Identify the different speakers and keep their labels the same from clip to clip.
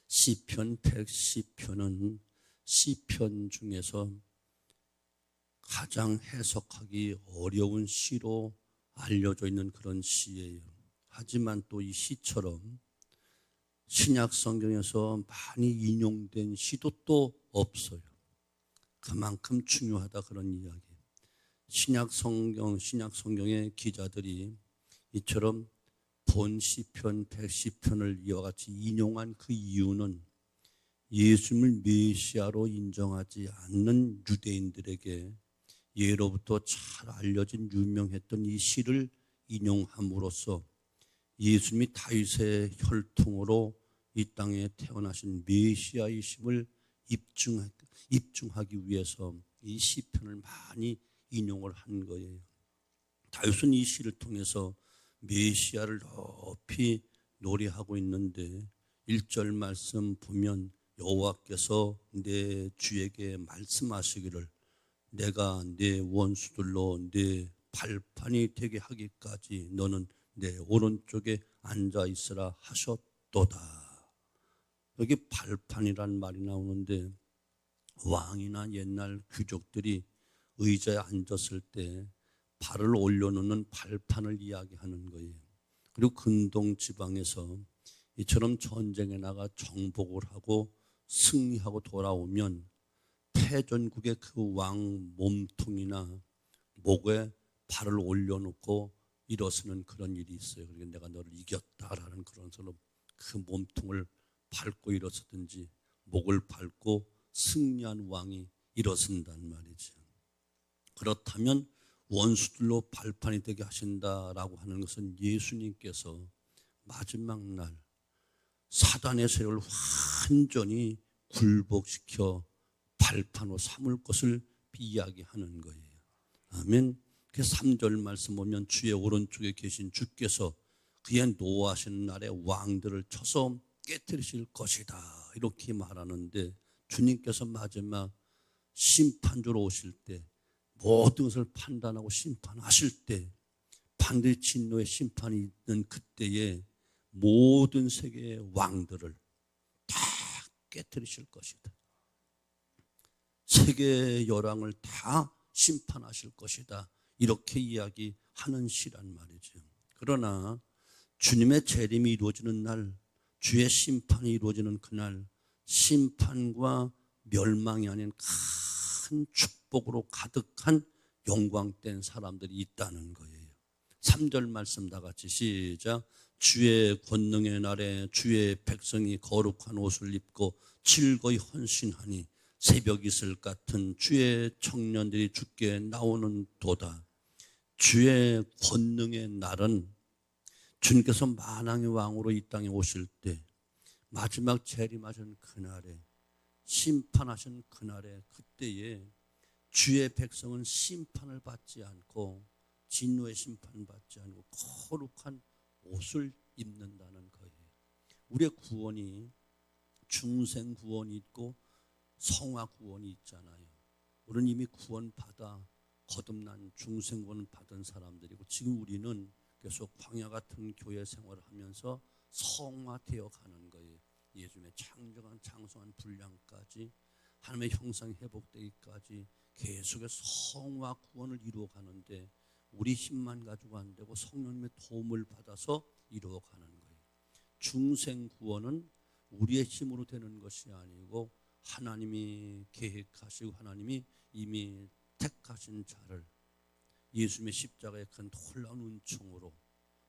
Speaker 1: 시편 110편은 시편 중에서 가장 해석하기 어려운 시로 알려져 있는 그런 시예요. 하지만 또 이 시처럼 신약 성경에서 많이 인용된 시도 또 없어요. 그만큼 중요하다 그런 이야기. 신약 성경의 기자들이 이처럼 본 시편 110편을 이와 같이 인용한 그 이유는 예수님을 메시아로 인정하지 않는 유대인들에게 예로부터 잘 알려진 유명했던 이 시를 인용함으로써 예수님이 다윗의 혈통으로 이 땅에 태어나신 메시아이심을 입증하기 위해서 이 시편을 많이 인용을 한 거예요. 다윗은 이 시를 통해서 메시아를 높이 노래하고 있는데 1절 말씀 보면 여호와께서 내 주에게 말씀하시기를 내가 내 원수들로 내 발판이 되게 하기까지 너는 내 오른쪽에 앉아 있으라 하셨도다. 여기 발판이란 말이 나오는데 왕이나 옛날 귀족들이 의자에 앉았을 때 발을 올려놓는 발판을 이야기하는 거예요. 그리고 근동 지방에서 이처럼 전쟁에 나가 정복을 하고 승리하고 돌아오면 패전국의 그 왕 몸통이나 목에 발을 올려놓고 일어서는 그런 일이 있어요. 그러니까 내가 너를 이겼다라는 그런 서로 그 몸통을 밟고 일어서든지 목을 밟고 승리한 왕이 일어선단 말이죠. 그렇다면 원수들로 발판이 되게 하신다라고 하는 것은 예수님께서 마지막 날 사단의 세력을 완전히 굴복시켜 발판으로 삼을 것을 이야기하는 거예요. 아멘. 그 3절 말씀 보면 주의 오른쪽에 계신 주께서 그의 노하시는 날에 왕들을 쳐서 깨뜨리실 것이다 이렇게 말하는데 주님께서 마지막 심판주로 오실 때 모든 것을 판단하고 심판하실 때 반드시 진노의 심판이 있는 그때에 모든 세계의 왕들을 다 깨뜨리실 것이다. 세계의 열왕을 다 심판하실 것이다. 이렇게 이야기하는 시란 말이죠. 그러나 주님의 재림이 이루어지는 날, 주의 심판이 이루어지는 그날, 심판과 멸망이 아닌 큰 축복으로 가득한 영광된 사람들이 있다는 거예요. 3절 말씀 다 같이 시작. 주의 권능의 날에 주의 백성이 거룩한 옷을 입고 즐거이 헌신하니 새벽 이슬 같은 주의 청년들이 주께 나오는 도다. 주의 권능의 날은 주님께서 만왕의 왕으로 이 땅에 오실 때 마지막 재림하신 그날에 심판하신 그날에 그때에 주의 백성은 심판을 받지 않고 진노의 심판을 받지 않고 거룩한 옷을 입는다는 거예요. 우리의 구원이 중생 구원이 있고 성화 구원이 있잖아요. 우리는 이미 구원받아 거듭난 중생 구원 받은 사람들이고 지금 우리는 계속 광야 같은 교회 생활을 하면서 성화되어 가는 거예요. 예수님의 창조한 장성한 분량까지 하나님의 형상 회복되기까지 계속해서 성화 구원을 이루어 가는데 우리 힘만 가지고 안 되고 성령님의 도움을 받아서 이루어 가는 거예요. 중생 구원은 우리의 힘으로 되는 것이 아니고 하나님이 계획하시고 하나님이 이미 택하신 자를 예수님의 십자가의 큰 놀라운 은총으로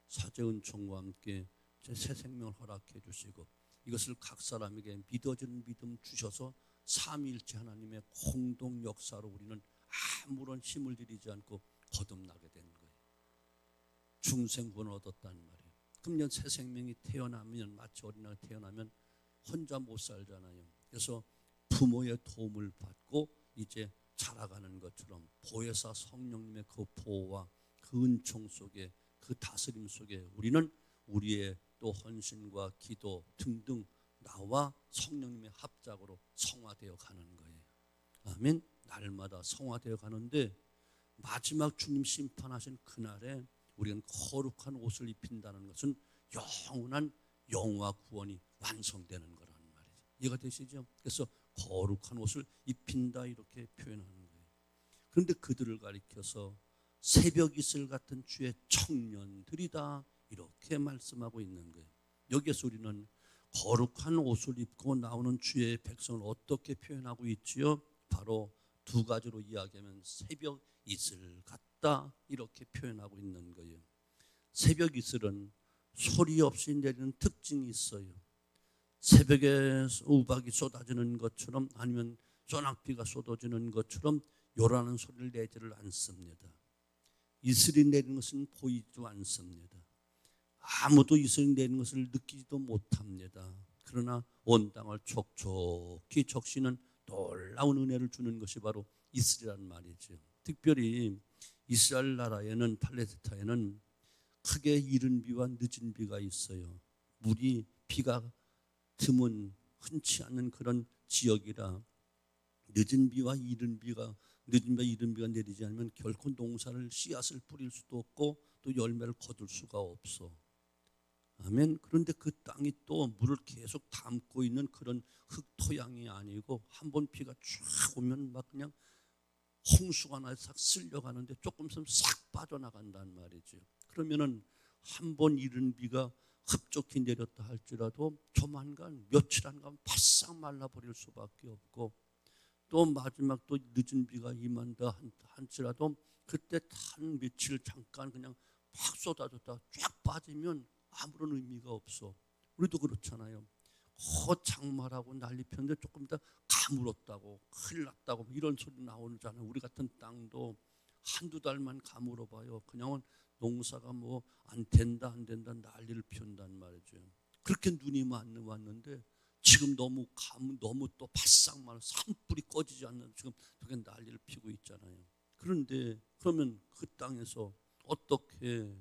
Speaker 1: 사죄 은총과 함께 새 생명을 허락해 주시고 이것을 각 사람에게 믿어지는 믿음 주셔서 삼위일체 하나님의 공동 역사로 우리는 아무런 힘을 들이지 않고 거듭나게 된 거예요. 중생구원을 얻었단 말이에요. 그럼 새 생명이 태어나면 마치 어린아이가 태어나면 혼자 못 살잖아요. 그래서 부모의 도움을 받고 이제 자라가는 것처럼 보혜사 성령님의 그 보호와 그 은총 속에 그 다스림 속에 우리는 우리의 또 헌신과 기도 등등 나와 성령님의 합작으로 성화되어 가는 거예요. 아멘. 날마다 성화되어 가는데 마지막 주님 심판하신 그날에 우리는 거룩한 옷을 입힌다는 것은 영원한 영화 구원이 완성되는 거란 말이죠. 이해가 되시죠? 그래서 거룩한 옷을 입힌다 이렇게 표현하는 거예요. 그런데 그들을 가리켜서 새벽 이슬 같은 주의 청년들이다 이렇게 말씀하고 있는 거예요. 여기에서 우리는 거룩한 옷을 입고 나오는 주의 백성을 어떻게 표현하고 있지요? 바로 두 가지로 이야기하면 새벽 이슬 같다 이렇게 표현하고 있는 거예요. 새벽 이슬은 소리 없이 내리는 특징이 있어요. 새벽에 우박이 쏟아지는 것처럼 아니면 소낙비가 쏟아지는 것처럼 요라는 소리를 내지를 않습니다. 이슬이 내리는 것은 보이지도 않습니다. 아무도 이슬이 내리는 것을 느끼지도 못합니다. 그러나 온 땅을 촉촉히 적시는 놀라운 은혜를 주는 것이 바로 이슬이란 말이죠. 특별히 이스라엘 나라에는 팔레스타인은 크게 이른 비와 늦은 비가 있어요. 물이 비가 드문 흔치 않은 그런 지역이라 늦은 비와 이른 비가 내리지 않으면 결코 농사를 씨앗을 뿌릴 수도 없고 또 열매를 거둘 수가 없어. 아멘. 그런데 그 땅이 또 물을 계속 담고 있는 그런 흙토양이 아니고 한 번 비가 쫙 오면 막 그냥 홍수가 나서 싹 쓸려가는데 조금 있으면 싹 빠져나간단 말이죠. 그러면은 한 번 이른 비가 흡족히 내렸다 할지라도 조만간 며칠 안 가면 바싹 말라버릴 수밖에 없고 또 마지막 또 늦은 비가 임한다 할지라도 그때 한 며칠 잠깐 그냥 팍 쏟아졌다 쫙 빠지면 아무런 의미가 없어. 우리도 그렇잖아요. 장마라고 난리 폈는데 조금 이따 가물었다고 큰일 났다고 이런 소리 나오잖아요. 우리 같은 땅도 한두 달만 가물어 봐요. 그냥은 농사가 뭐 안 된다 난리를 피운단 말이죠. 그렇게 눈이 왔는데 지금 너무 또 바싹 마른 산불이 꺼지지 않는 지금 저게 난리를 피고 있잖아요. 그런데 그러면 그 땅에서 어떻게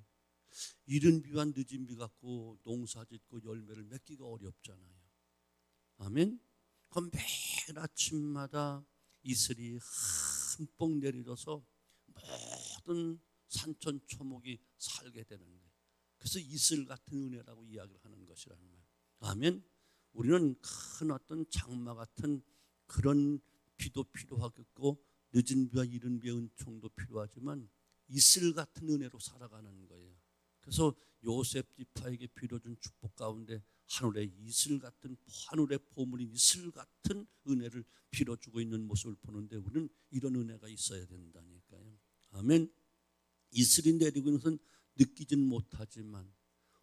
Speaker 1: 이른 비와 늦은 비 갖고 농사 짓고 열매를 맺기가 어렵잖아요. 아멘. 그럼 매일 아침마다 이슬이 흠뻑 내리러서 모든 산천 초목이 살게 되는 거예요. 그래서 이슬 같은 은혜라고 이야기를 하는 것이라는 거예요. 아멘. 우리는 큰 어떤 장마 같은 그런 비도 필요하겠고 늦은 비와 이른 비의 은총도 필요하지만 이슬 같은 은혜로 살아가는 거예요. 그래서 요셉 지파에게 빌어준 축복 가운데 하늘의 이슬 같은 하늘의 보물인 이슬 같은 은혜를 빌어주고 있는 모습을 보는데 우리는 이런 은혜가 있어야 된다니까요. 아멘. 이슬이 내리고 있는 것은 느끼진 못하지만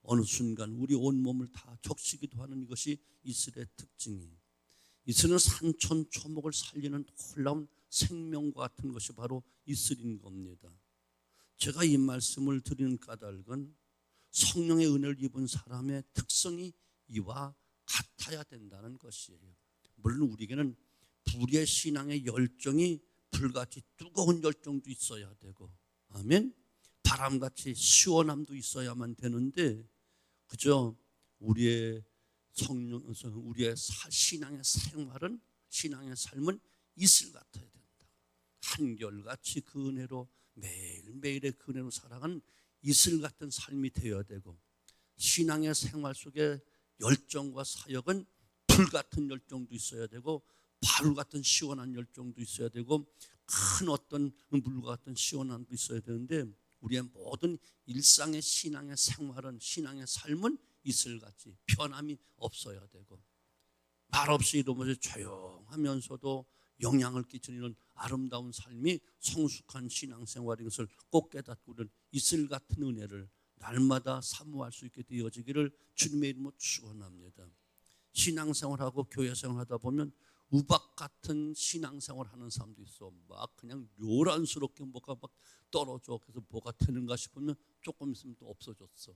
Speaker 1: 어느 순간 우리 온몸을 다 적시기도 하는 이것이 이슬의 특징이에요. 이슬은 산천 초목을 살리는 놀라운 생명과 같은 것이 바로 이슬인 겁니다. 제가 이 말씀을 드리는 까닭은 성령의 은혜를 입은 사람의 특성이 이와 같아야 된다는 것이에요. 물론 우리에게는 불의 신앙의 열정이 불같이 뜨거운 열정도 있어야 되고 아멘. 바람같이 시원함도 있어야만 되는데 그죠? 우리의 신앙의 생활은 신앙의 삶은 이슬 같아야 된다. 한결같이 그 은혜로 매일매일의 그 은혜로 살아가는 이슬 같은 삶이 되어야 되고 신앙의 생활 속에 열정과 사역은 불 같은 열정도 있어야 되고 바울 같은 시원한 열정도 있어야 되고 큰 어떤 물과 같은 시원함도 있어야 되는데 우리의 모든 일상의 신앙의 생활은 신앙의 삶은 이슬같이 편함이 없어야 되고 말없이 이러면서 조용하면서도 영향을 끼치는 이런 아름다운 삶이 성숙한 신앙생활인 것을 꼭 깨닫고 우리는 이슬 같은 은혜를 날마다 사모할 수 있게 되어지기를 주님의 이름으로 축원합니다. 신앙생활하고 교회생활하다 보면 우박 같은 신앙생활 하는 사람도 있어. 막 그냥 요란스럽게 뭐가 막 떨어져. 그래서 뭐가 되는가 싶으면 조금 있으면 또 없어졌어.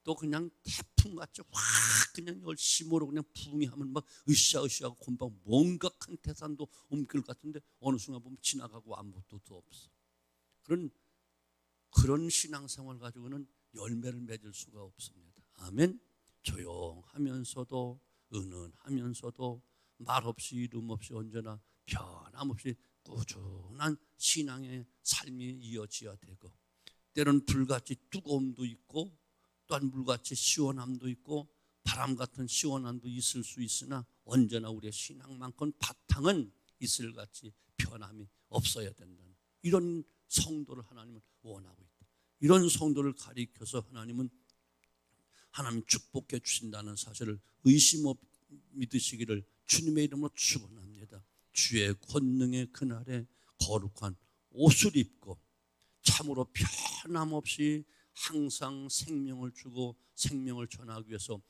Speaker 1: 또 그냥 태풍같이 확 그냥 열심으로 그냥 부흥이 하면 막 으쌰으쌰하고 금방 뭔가 큰 태산도 옮길 것 같은데 어느 순간 보면 지나가고 아무것도 없어. 그런 신앙생활 가지고는 열매를 맺을 수가 없습니다. 아멘. 조용하면서도 은은하면서도 말없이 이름 없이 언제나 변함없이 꾸준한 신앙의 삶이 이어져야 되고 때로는 불같이 뜨거움도 있고 또한 물같이 시원함도 있고 바람 같은 시원함도 있을 수 있으나 언제나 우리의 신앙만큼 바탕은 이슬같이 변함이 없어야 된다. 이런 성도를 하나님은 원하고 있다. 이런 성도를 가리켜서 하나님은 하나님 축복해 주신다는 사실을 의심 없이 믿으시기를 주님의 이름으로 축원합니다. 주의 권능의 그날에 거룩한 옷을 입고 참으로 변함없이 항상 생명을 주고 생명을 전하기 위해서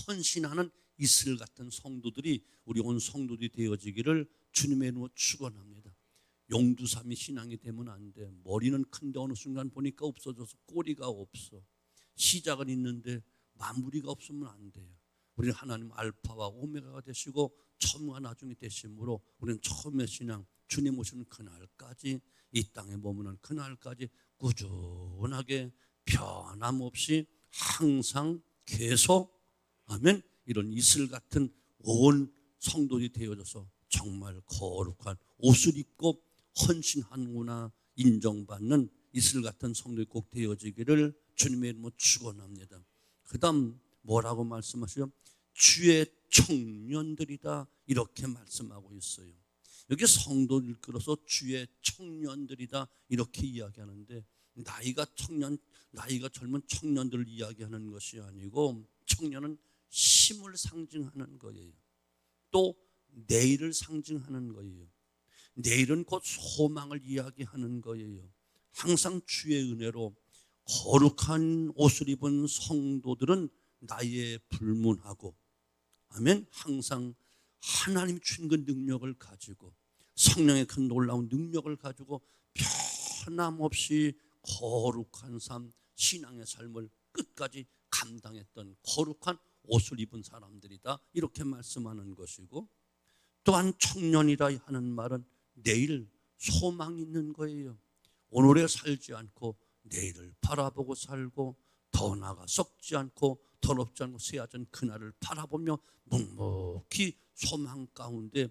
Speaker 1: 헌신하는 이슬 같은 성도들이 우리 온 성도들이 되어지기를 주님의 이름으로 축원합니다. 용두삼이 신앙이 되면 안 돼. 머리는 큰데 어느 순간 보니까 없어져서 꼬리가 없어. 시작은 있는데 마무리가 없으면 안 돼요. 우리는 하나님 알파와 오메가가 되시고 처음과 나중에 되심으로 우리는 처음의 신앙 주님 오시는 그날까지 이 땅에 머무는 그날까지 꾸준하게 변함없이 항상 계속 아멘 이런 이슬 같은 온 성도들이 되어져서 정말 거룩한 옷을 입고 헌신하는구나 인정받는 이슬 같은 성도들이 꼭 되어지기를 주님의 이름으로 축원합니다. 그 다음 뭐라고 말씀하시죠? 주의 청년들이다 이렇게 말씀하고 있어요. 여기 성도를 끌어서 주의 청년들이다 이렇게 이야기하는데 나이가 젊은 청년들을 이야기하는 것이 아니고 청년은 힘을 상징하는 거예요. 또 내일을 상징하는 거예요. 내일은 곧 소망을 이야기하는 거예요. 항상 주의 은혜로 거룩한 옷을 입은 성도들은 나이에 불문하고 아멘 항상 하나님 주신 그 능력을 가지고 성령의 큰 놀라운 능력을 가지고 변함없이 거룩한 삶 신앙의 삶을 끝까지 감당했던 거룩한 옷을 입은 사람들이다 이렇게 말씀하는 것이고 또한 청년이라 하는 말은 내일 소망이 있는 거예요. 오늘에 살지 않고 내일을 바라보고 살고 더 나아가 썩지 않고 더럽지 않고 쇠하지 그날을 바라보며 묵묵히 소망 가운데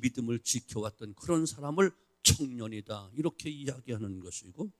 Speaker 1: 믿음을 지켜왔던 그런 사람을 청년이다 이렇게 이야기하는 것이고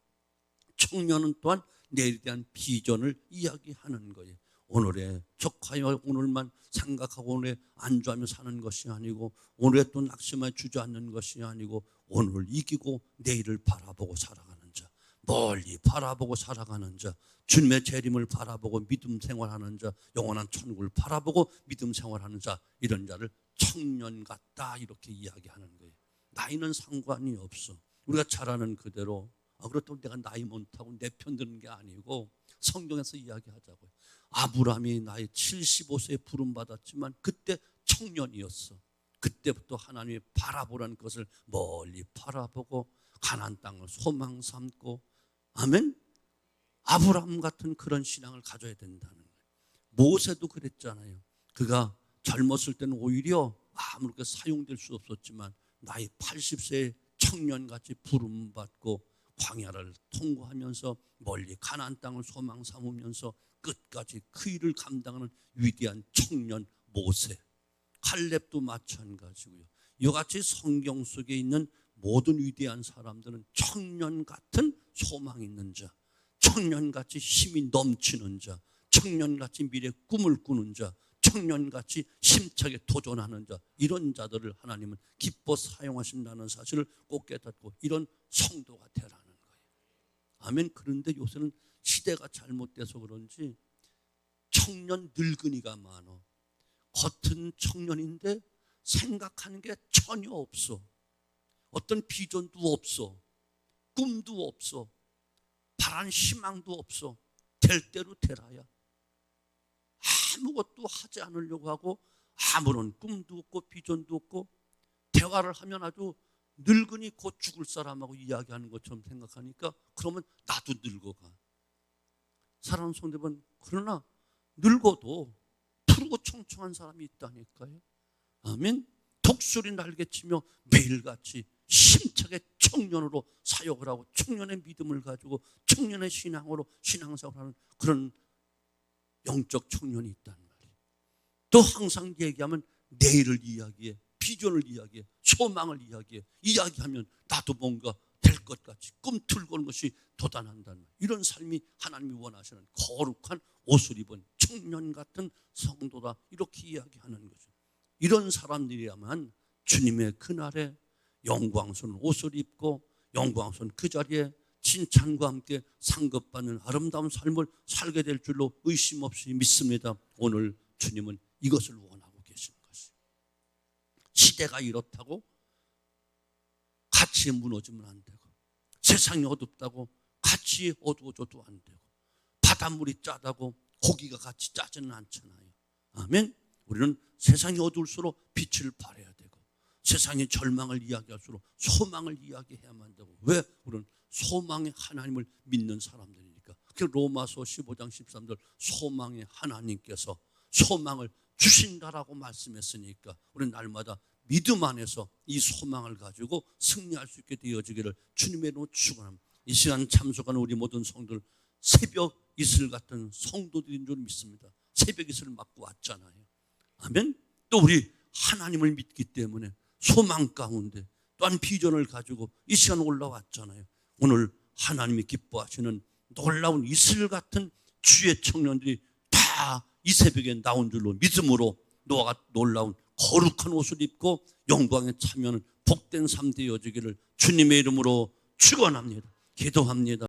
Speaker 1: 청년은 또한 내일에 대한 비전을 이야기하는 거예요. 오늘에 족하여 오늘만 생각하고 오늘에 안주하며 사는 것이 아니고 오늘에 또 낙심하여 주저앉는 것이 아니고 오늘을 이기고 내일을 바라보고 살아가는 자 멀리 바라보고 살아가는 자 주님의 재림을 바라보고 믿음 생활하는 자 영원한 천국을 바라보고 믿음 생활하는 자 이런 자를 청년 같다 이렇게 이야기하는 거예요. 나이는 상관이 없어. 우리가 잘 아는 그대로 그렇다고 내가 나이 많다고 내 편 드는 게 아니고 성경에서 이야기하자고요. 아브라함이 나이 75세에 부름받았지만 그때 청년이었어. 그때부터 하나님이 바라보라는 것을 멀리 바라보고 가나안 땅을 소망 삼고 아멘. 아브라함 같은 그런 신앙을 가져야 된다는 거예요. 모세도 그랬잖아요. 그가 젊었을 때는 오히려 아무렇게 사용될 수 없었지만 나이 80세에 청년같이 부름받고 광야를 통과하면서 멀리 가나안 땅을 소망 삼으면서 끝까지 그 일을 감당하는 위대한 청년 모세, 칼렙도 마찬가지고요. 이같이 성경 속에 있는 모든 위대한 사람들은 청년 같은 소망 있는 자, 청년같이 힘이 넘치는 자, 청년같이 미래의 꿈을 꾸는 자, 청년같이 힘차게 도전하는 자 이런 자들을 하나님은 기뻐 사용하신다는 사실을 꼭 깨닫고 이런 성도가 되라는 거예요. 아멘. 그런데 요새는 시대가 잘못돼서 그런지 청년 늙은이가 많아. 겉은 청년인데 생각하는 게 전혀 없어. 어떤 비전도 없어. 꿈도 없어. 바란 희망도 없어. 될 대로 되라야. 아무것도 하지 않으려고 하고 아무런 꿈도 없고 비전도 없고 대화를 하면 아주 늙은이 곧 죽을 사람하고 이야기하는 것처럼 생각하니까 그러면 나도 늙어가. 사람 손대면 그러나 늙어도 푸르고 청청한 사람이 있다니까요. 아멘. 독수리 날개치며 매일같이 힘차게 청년으로 사역을 하고 청년의 믿음을 가지고 청년의 신앙으로 신앙생활을 하는 그런 영적 청년이 있단 말이에요. 또 항상 얘기하면 내일을 이야기해, 비전을 이야기해, 소망을 이야기하면 나도 뭔가 될 것 같이 꿈틀거리는 것이 도단한다는 이런 삶이 하나님이 원하시는 거룩한 옷을 입은 청년 같은 성도다, 이렇게 이야기하는 거죠. 이런 사람들이야만 주님의 그날에 영광스러운 옷을 입고 영광스러운 그 자리에 칭찬과 함께 상급받는 아름다운 삶을 살게 될 줄로 의심 없이 믿습니다. 오늘 주님은 이것을 원하고 계시는 것이에요. 시대가 이렇다고 같이 무너지면 안 되고, 세상이 어둡다고 같이 어두워져도 안 되고, 바닷물이 짜다고 고기가 같이 짜지는 않잖아요. 아멘. 우리는 세상이 어두울수록 빛을 발해야 되고, 세상의 절망을 이야기할수록 소망을 이야기해야만 되고. 왜? 우리는 소망의 하나님을 믿는 사람들이니까. 그 로마서 15장 13절 소망의 하나님께서 소망을 주신다라고 말씀했으니까 우리는 날마다 믿음 안에서 이 소망을 가지고 승리할 수 있게 되어지기를 주님의 이름으로 축원합니다. 이 시간 참석하는 우리 모든 성도들, 새벽 이슬 같은 성도들인 줄 믿습니다. 새벽 이슬을 맞고 왔잖아요. 아멘. 또 우리 하나님을 믿기 때문에 소망 가운데 또한 비전을 가지고 이 시간 올라왔잖아요. 오늘 하나님이 기뻐하시는 놀라운 이슬 같은 주의 청년들이 다 이 새벽에 나온 줄로 믿음으로 노아가 놀라운 거룩한 옷을 입고 영광에 참여하는 복된 삶 되어지기를 주님의 이름으로 축원합니다. 기도합니다.